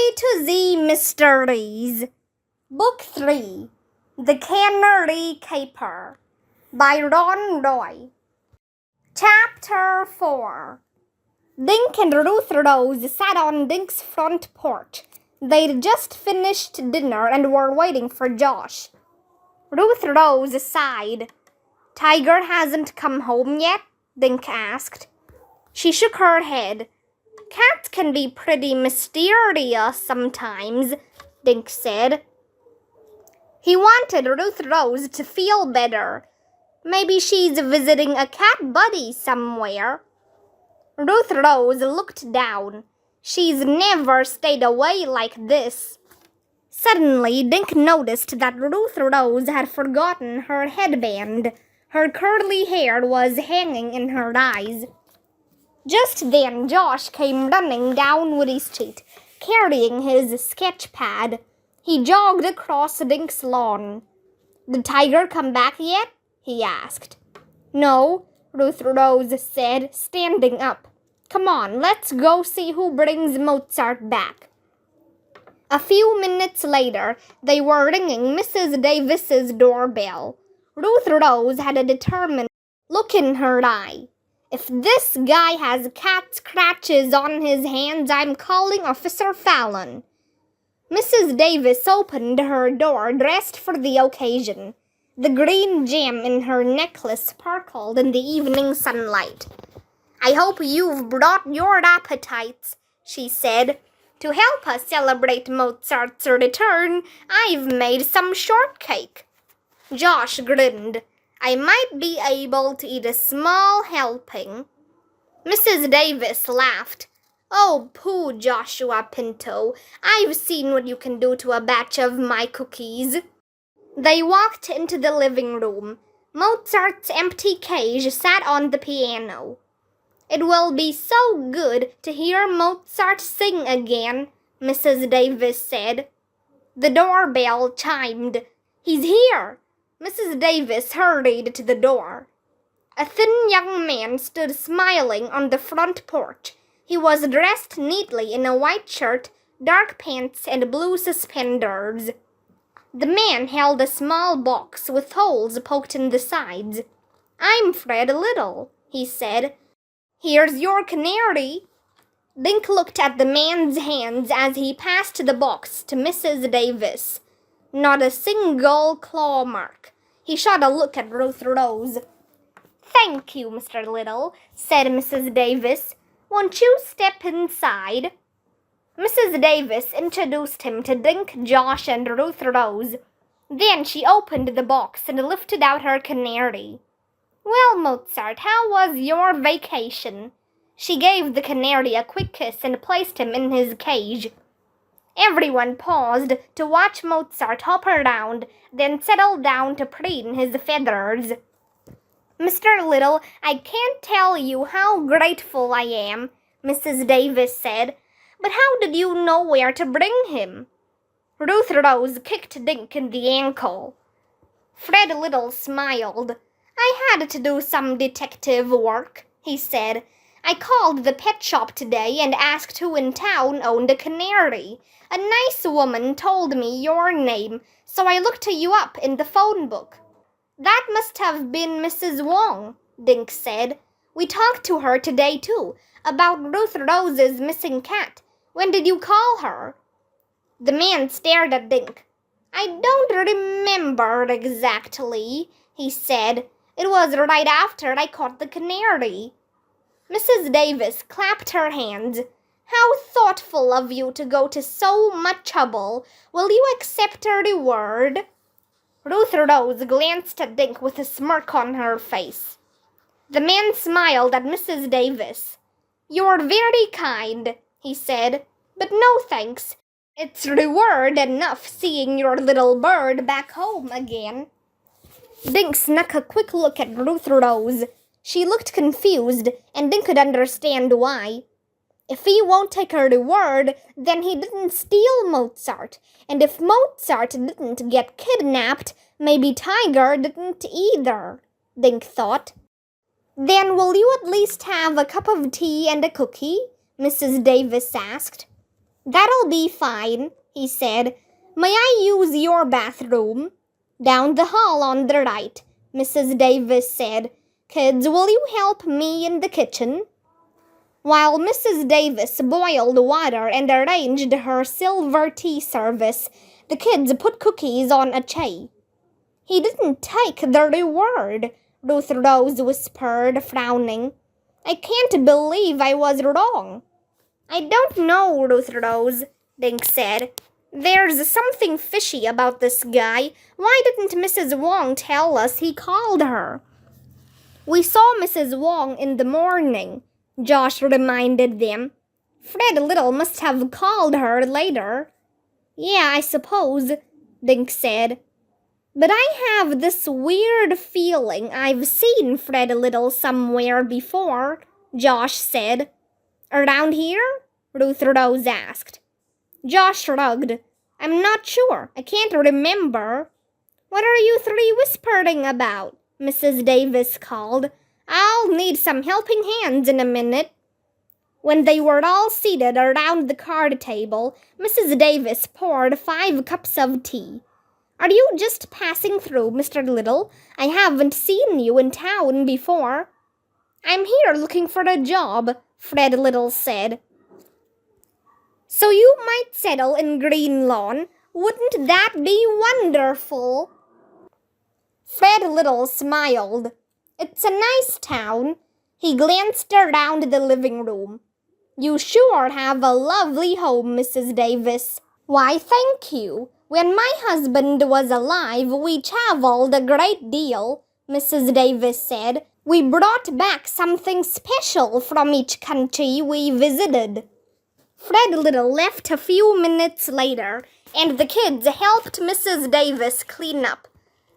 A to Z Mysteries. Book 3. The Canary Caper by Ron Roy. Chapter 4. Dink and Ruth Rose sat on Dink's front porch. They'd just finished dinner and were waiting for Josh. Ruth Rose sighed. "Tiger hasn't come home yet?" Dink asked. She shook her head. "Cats can be pretty mysterious sometimes," Dink said. He wanted Ruth Rose to feel better. Maybe she's visiting a cat buddy somewhere. Ruth Rose looked down. She's never stayed away like this. Suddenly, Dink noticed that Ruth Rose had forgotten her headband. Her curly hair was hanging in her eyes. Just then, Josh came running down Woody Street, carrying his sketch pad. He jogged across Dink's lawn. "Did Tiger come back yet?" he asked. "No," Ruth Rose said, standing up. "Come on, let's go see who brings Mozart back." A few minutes later, they were ringing Mrs. Davis's doorbell. Ruth Rose had a determined look in her eye. "If this guy has cat scratches on his hands, I'm calling Officer Fallon." Mrs. Davis opened her door, dressed for the occasion. The green gem in her necklace sparkled in the evening sunlight. "I hope you've brought your appetites," she said. "To help us celebrate Mozart's return, I've made some shortcake." Josh grinned. "I might be able to eat a small helping." Mrs. Davis laughed. "Oh, pooh, Joshua Pinto. I've seen what you can do to a batch of my cookies." They walked into the living room. Mozart's empty cage sat on the piano. "It will be so good to hear Mozart sing again," Mrs. Davis said. The doorbell chimed. "He's here!" Mrs. Davis hurried to the door. A thin young man stood smiling on the front porch. He was dressed neatly in a white shirt, dark pants, and blue suspenders. The man held a small box with holes poked in the sides. "I'm Fred Little," he said. "Here's your canary." Dink looked at the man's hands as he passed the box to Mrs. Davis. Not a single claw mark. He shot a look at Ruth Rose. "Thank you, Mr. Little," said Mrs. Davis. "Won't you step inside?" Mrs. Davis introduced him to Dink, Josh, and Ruth Rose. Then she opened the box and lifted out her canary. "Well, Mozart, how was your vacation?" She gave the canary a quick kiss and placed him in his cage. Everyone paused to watch Mozart hop around, then settle down to preen his feathers. "Mr. Little, I can't tell you how grateful I am," Mrs. Davis said. "But how did you know where to bring him?" Ruth Rose kicked Dink in the ankle. Fred Little smiled. "I had to do some detective work," he said. "I called the pet shop today and asked who in town owned a canary. A nice woman told me your name, so I looked you up in the phone book." "That must have been Mrs. Wong," Dink said. "We talked to her today, too, about Ruth Rose's missing cat. When did you call her?" The man stared at Dink. "I don't remember exactly," he said. "It was right after I caught the canary." Mrs. Davis clapped her hands. "How thoughtful of you to go to so much trouble. Will you accept a reward?" Ruth Rose glanced at Dink with a smirk on her face. The man smiled at Mrs. Davis. "You're very kind," he said, "but no thanks. It's reward enough seeing your little bird back home again." Dink snuck a quick look at Ruth Rose. She looked confused, and Dink could understand why. If he won't take a reward, then he didn't steal Mozart. And if Mozart didn't get kidnapped, maybe Tiger didn't either, Dink thought. "Then will you at least have a cup of tea and a cookie?" Mrs. Davis asked. That'll be fine, he said. May I use your bathroom? Down the hall on the right, Mrs. Davis said. Kids, will you help me in the kitchen? While Mrs. Davis boiled water and arranged her silver tea service, the kids put cookies on a tray. He didn't take the reward, Ruth Rose whispered, frowning. I can't believe I was wrong. I don't know, Ruth Rose, Dink said. There's something fishy about this guy. Why didn't Mrs. Wong tell us he called her? We saw Mrs. Wong in the morning, Josh reminded them. Fred Little must have called her later. Yeah, I suppose, Dink said. But I have this weird feeling I've seen Fred Little somewhere before, Josh said. Around here? Ruth Rose asked. Josh shrugged. I'm not sure. I can't remember. What are you three whispering about? Mrs. Davis called. I'll need some helping hands in a minute. When they were all seated around the card table, Mrs. Davis poured 5 cups of tea. Are you just passing through, Mr. Little? I haven't seen you in town before. I'm here looking for a job, Fred Little said. So you might settle in Green Lawn. Wouldn't that be wonderful? Fred Little smiled. It's a nice town. He glanced around the living room. You sure have a lovely home, Mrs. Davis. Why, thank you. When my husband was alive, we traveled a great deal, Mrs. Davis said. We brought back something special from each country we visited. Fred Little left a few minutes later, and the kids helped Mrs. Davis clean up.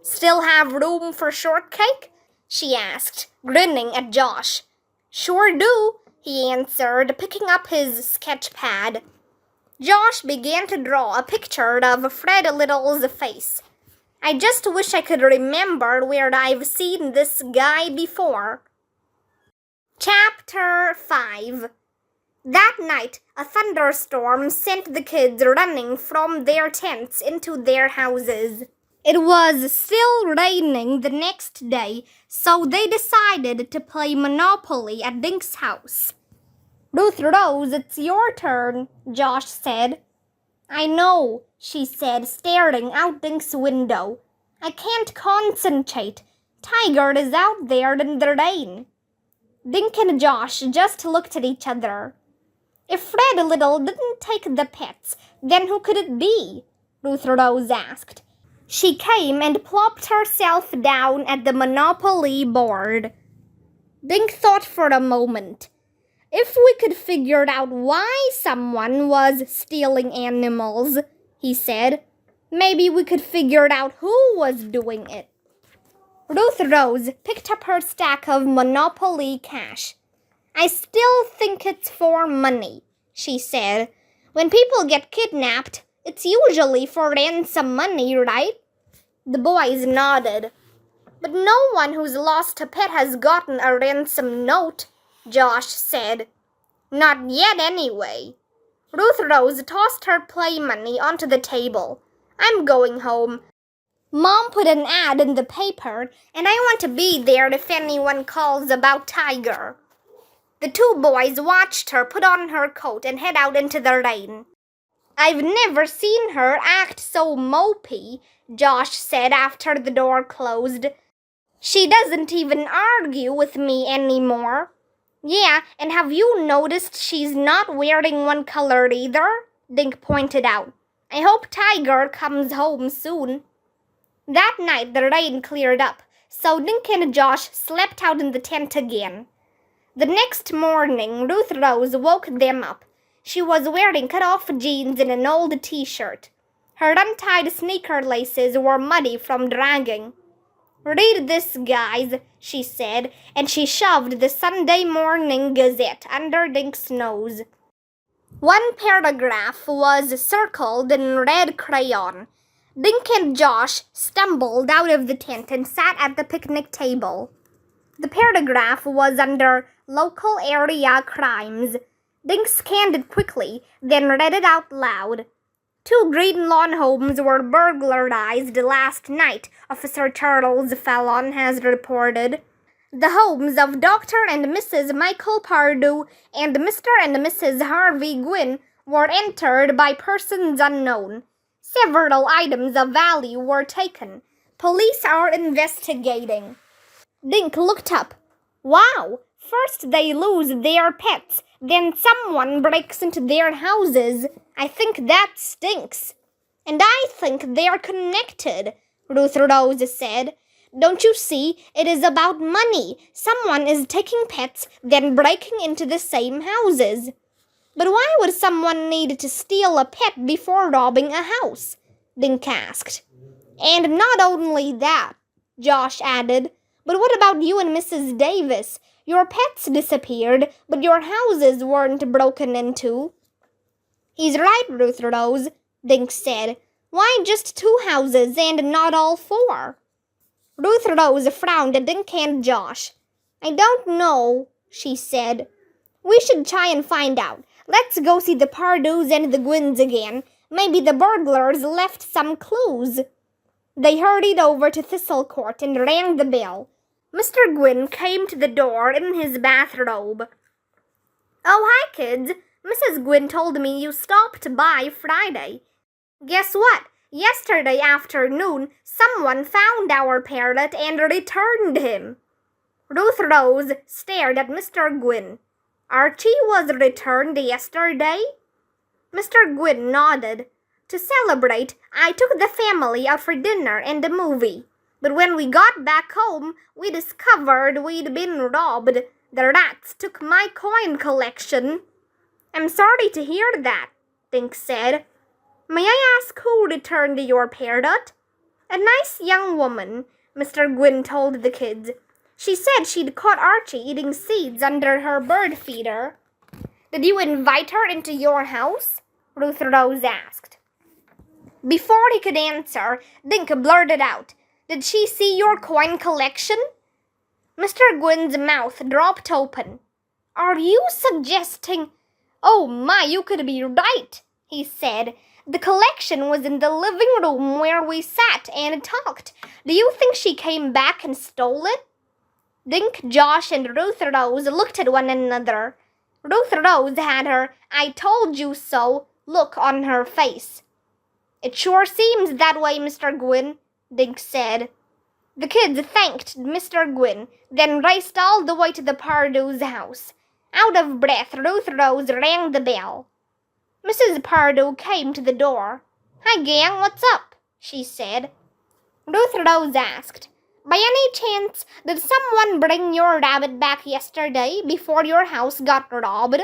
Still have room for shortcake? She asked, grinning at Josh. Sure do, he answered, picking up his sketch pad. Josh began to draw a picture of Fred Little's face. I just wish I could remember where I've seen this guy before. Chapter 5. That night, a thunderstorm sent the kids running from their tents into their houses. It was still raining the next day, so they decided to play Monopoly at Dink's house. Ruth Rose, it's your turn, Josh said. I know, she said, staring out Dink's window. I can't concentrate. Tiger is out there in the rain. Dink and Josh just looked at each other. If Fred Little didn't take the pets, then who could it be? Ruth Rose asked. She came and plopped herself down at the Monopoly board. Dink thought for a moment. If we could figure out why someone was stealing animals, he said, maybe we could figure out who was doing it. Ruth Rose picked up her stack of Monopoly cash. I still think it's for money, she said. When people get kidnapped, it's usually for ransom money, right? The boys nodded. But no one who's lost a pet has gotten a ransom note, Josh said. Not yet, anyway. Ruth Rose tossed her play money onto the table. I'm going home. Mom put an ad in the paper, and I want to be there if anyone calls about Tiger. The two boys watched her put on her coat and head out into the rain. I've never seen her act so mopey, Josh said after the door closed. She doesn't even argue with me anymore. Yeah, and have you noticed she's not wearing one color either? Dink pointed out. I hope Tiger comes home soon. That night the rain cleared up, so Dink and Josh slept out in the tent again. The next morning, Ruth Rose woke them up. She was wearing cut-off jeans and an old t-shirt. Her untied sneaker laces were muddy from dragging. Read this, guys, she said, and she shoved the Sunday Morning Gazette under Dink's nose. One paragraph was circled in red crayon. Dink and Josh stumbled out of the tent and sat at the picnic table. The paragraph was under local area crimes. Dink scanned it quickly, then read it out loud. 2 green lawn homes were burglarized last night, Officer Charles Fallon has reported. The homes of Dr. and Mrs. Michael Pardue and Mr. and Mrs. Harvey Gwynn were entered by persons unknown. Several items of value were taken. Police are investigating. Dink looked up. Wow! First they lose their pets, then someone breaks into their houses. I think that stinks. And I think they're connected, Ruth Rose said. Don't you see? It is about money. Someone is taking pets, then breaking into the same houses. But why would someone need to steal a pet before robbing a house? Dink asked. And not only that, Josh added, but what about you and Mrs. Davis? Your pets disappeared, but your houses weren't broken into. He's right, Ruth Rose, Dink said. Why just 2 houses and not all 4? Ruth Rose frowned at Dink and Josh. I don't know, she said. We should try and find out. Let's go see the Pardues and the Gwynns again. Maybe the burglars left some clues. They hurried over to Thistle Court and rang the bell. Mr. Gwynn came to the door in his bathrobe. Oh, hi, kids. Mrs. Gwynn told me you stopped by Friday. Guess what? Yesterday afternoon, someone found our parrot and returned him. Ruth Rose stared at Mr. Gwynn. Archie was returned yesterday? Mr. Gwynn nodded. To celebrate, I took the family out for dinner and a movie. But when we got back home, we discovered we'd been robbed. The rats took my coin collection. I'm sorry to hear that, Dink said. May I ask who returned your parrot? A nice young woman, Mr. Gwynn told the kids. She said she'd caught Archie eating seeds under her bird feeder. Did you invite her into your house? Ruth Rose asked. Before he could answer, Dink blurted out, Did she see your coin collection? Mr. Gwynn's mouth dropped open. Are you suggesting... Oh my, you could be right, he said. The collection was in the living room where we sat and talked. Do you think she came back and stole it? Dink, Josh, and Ruth Rose looked at one another. Ruth Rose had her I told you so look on her face. It sure seems that way, Mr. Gwynn, Dink said. The kids thanked Mr. Gwynn, then raced all the way to the Pardue's house. Out of breath, Ruth Rose rang the bell. Mrs. Pardue came to the door. Hi, gang, what's up? She said. Ruth Rose asked, By any chance, did someone bring your rabbit back yesterday before your house got robbed?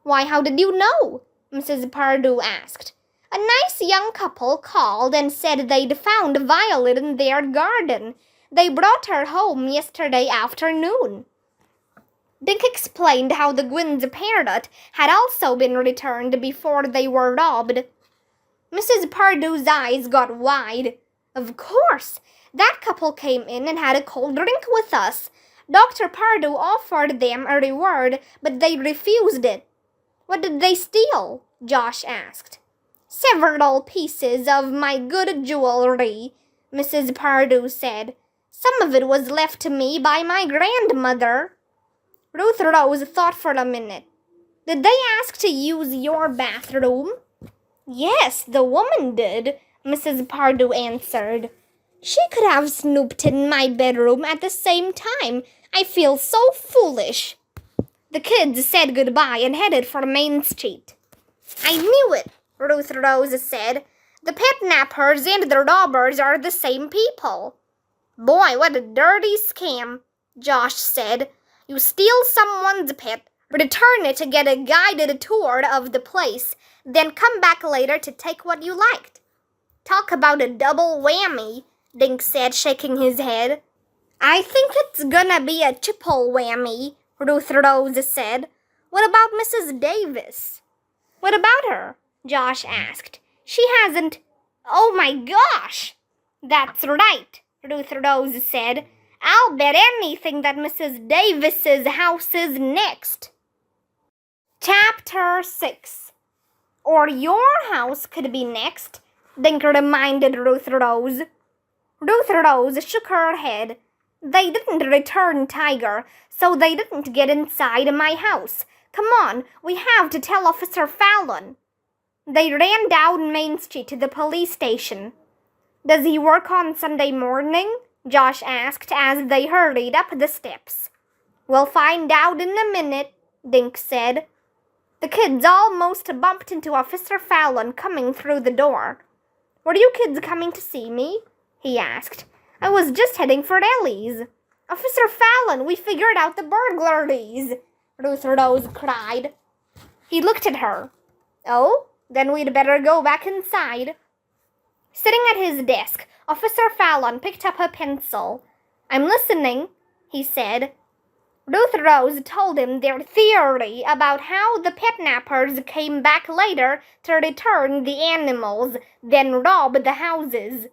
Why, how did you know? Mrs. Pardue asked. A nice young couple called and said they'd found Violet in their garden. They brought her home yesterday afternoon. Dink explained how the Gwynn's parrot had also been returned before they were robbed. Mrs. Pardue's eyes got wide. Of course! That couple came in and had a cold drink with us. Dr. Pardue offered them a reward, but they refused it. What did they steal? Josh asked. Several pieces of my good jewelry, Mrs. Pardue said. Some of it was left to me by my grandmother. Ruth Rose thought for a minute. Did they ask to use your bathroom? Yes, the woman did, Mrs. Pardue answered. She could have snooped in my bedroom at the same time. I feel so foolish. The kids said goodbye and headed for Main Street. I knew it, Ruth Rose said. The pet-nappers and the robbers are the same people. Boy, what a dirty scam, Josh said. You steal someone's pet, return it to get a guided tour of the place, then come back later to take what you liked. Talk about a double whammy, Dink said, shaking his head. I think it's gonna be a triple whammy, Ruth Rose said. What about Mrs. Davis? What about her? Josh asked. She hasn't... Oh my gosh! That's right, Ruth Rose said. I'll bet anything that Mrs. Davis's house is next. Chapter 6. Or your house could be next, Dink reminded Ruth Rose. Ruth Rose shook her head. They didn't return Tiger, so they didn't get inside my house. Come on, we have to tell Officer Fallon. They ran down Main Street to the police station. Does he work on Sunday morning? Josh asked as they hurried up the steps. We'll find out in a minute, Dink said. The kids almost bumped into Officer Fallon coming through the door. Were you kids coming to see me? He asked. I was just heading for Ellie's. Officer Fallon, we figured out the burglaries, Ruth Rose cried. He looked at her. Oh, then we'd better go back inside. Sitting at his desk, Officer Fallon picked up a pencil. I'm listening, he said. Ruth Rose told him their theory about how the petnappers came back later to return the animals, then rob the houses.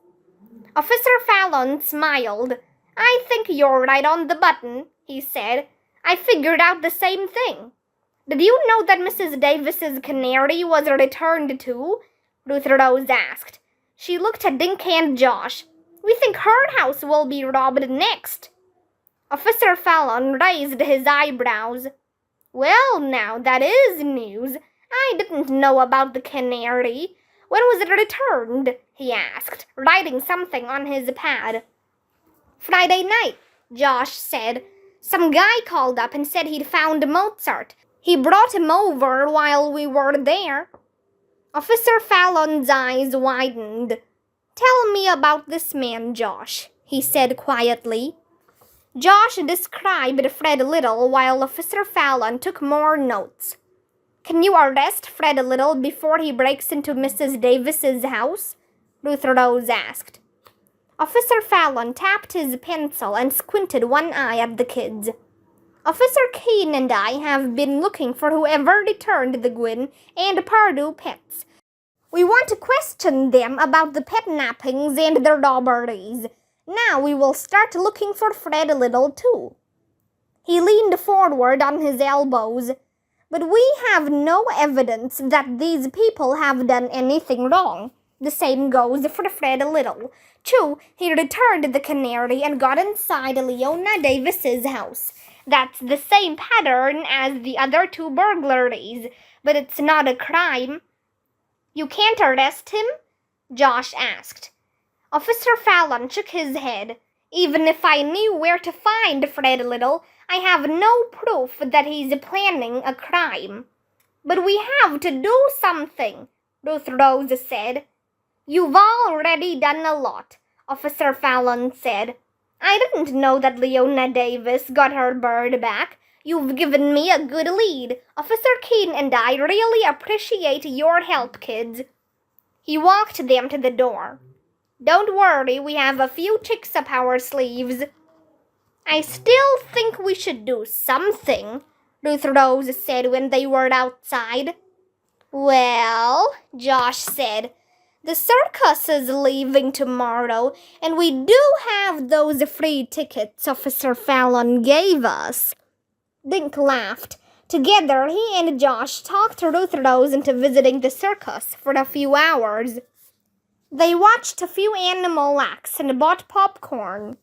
Officer Fallon smiled. I think you're right on the button, he said. I figured out the same thing. Did you know that Mrs. Davis's canary was returned too? Ruth Rose asked. She looked at Dink and Josh. We think her house will be robbed next. Officer Fallon raised his eyebrows. Well, now that is news. I didn't know about the canary. When was it returned? He asked, writing something on his pad. Friday night, Josh said. Some guy called up and said he'd found Mozart. He brought him over while we were there. Officer Fallon's eyes widened. Tell me about this man, Josh, he said quietly. Josh described Fred Little while Officer Fallon took more notes. Can you arrest Fred Little before he breaks into Mrs. Davis's house? Ruth Rose asked. Officer Fallon tapped his pencil and squinted one eye at the kids. Officer Keene and I have been looking for whoever returned the Gwyn and Pardue pets. We want to question them about the pet nappings and the robberies. Now we will start looking for Fred Little too. He leaned forward on his elbows. But we have no evidence that these people have done anything wrong. The same goes for Fred Little. True, he returned the canary and got inside Leona Davis's house. That's the same pattern as the other two burglaries, but it's not a crime. You can't arrest him? Josh asked. Officer Fallon shook his head. Even if I knew where to find Fred Little, I have no proof that he's planning a crime. But we have to do something, Ruth Rose said. You've already done a lot, Officer Fallon said. I didn't know that Leona Davis got her bird back. You've given me a good lead. Officer Keene and I really appreciate your help, kids. He walked them to the door. Don't worry, we have a few tricks up our sleeves. I still think we should do something, Ruth Rose said when they were outside. Well, Josh said, the circus is leaving tomorrow, and we do have those free tickets Officer Fallon gave us. Dink laughed. Together, he and Josh talked Ruth Rose into visiting the circus for a few hours. They watched a few animal acts and bought popcorn.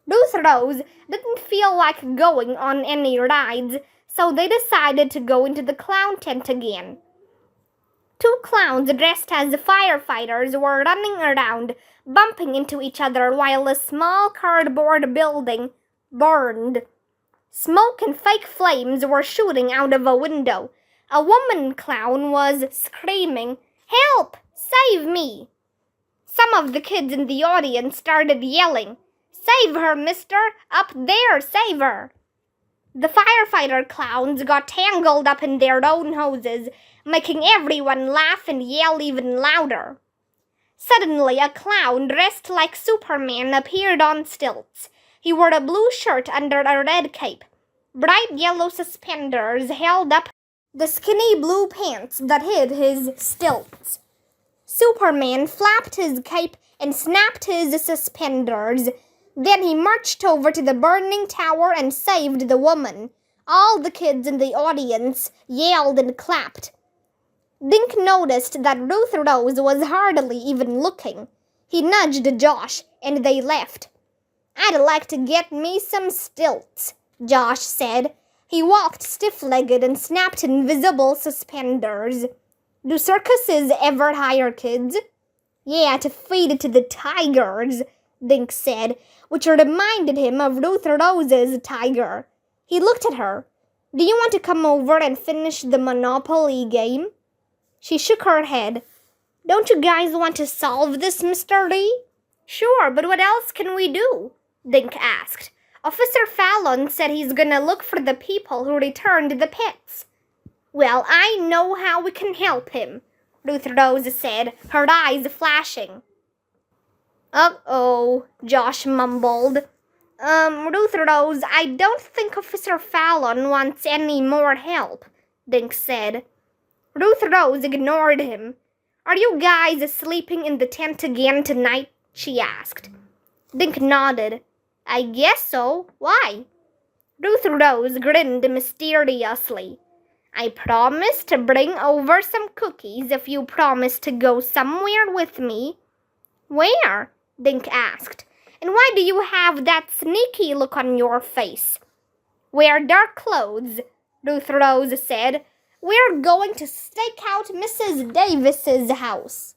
Ruth Rose didn't feel like going on any rides, so they decided to go into the clown tent again. Two clowns dressed as firefighters were running around, bumping into each other while a small cardboard building burned. Smoke and fake flames were shooting out of a window. A woman clown was screaming, "Help! Save me!" Some of the kids in the audience started yelling, "Save her, mister! Up there, save her!" The firefighter clowns got tangled up in their own hoses, making everyone laugh and yell even louder. Suddenly, a clown dressed like Superman appeared on stilts. He wore a blue shirt under a red cape. Bright yellow suspenders held up the skinny blue pants that hid his stilts. Superman flapped his cape and snapped his suspenders. Then he marched over to the burning tower and saved the woman. All the kids in the audience yelled and clapped. Dink noticed that Ruth Rose was hardly even looking. He nudged Josh, and they left. "I'd like to get me some stilts," Josh said. He walked stiff-legged and snapped invisible suspenders. "Do circuses ever hire kids?" "Yeah, to feed it to the tigers," Dink said, which reminded him of Ruth Rose's tiger. He looked at her. "Do you want to come over and finish the Monopoly game?" She shook her head. "Don't you guys want to solve this mystery?" "Sure, but what else can we do?" Dink asked. "Officer Fallon said he's gonna look for the people who returned the pets." "Well, I know how we can help him," Ruth Rose said, her eyes flashing. "Uh-oh," Josh mumbled. Ruth Rose, I don't think Officer Fallon wants any more help," Dink said. Ruth Rose ignored him. "Are you guys sleeping in the tent again tonight?" she asked. Dink nodded. "I guess so. Why?" Ruth Rose grinned mysteriously. "I promise to bring over some cookies if you promise to go somewhere with me." "Where?" Dink asked. "And why do you have that sneaky look on your face?" "Wear dark clothes," Ruth Rose said. "We're going to stake out Mrs. Davis's house."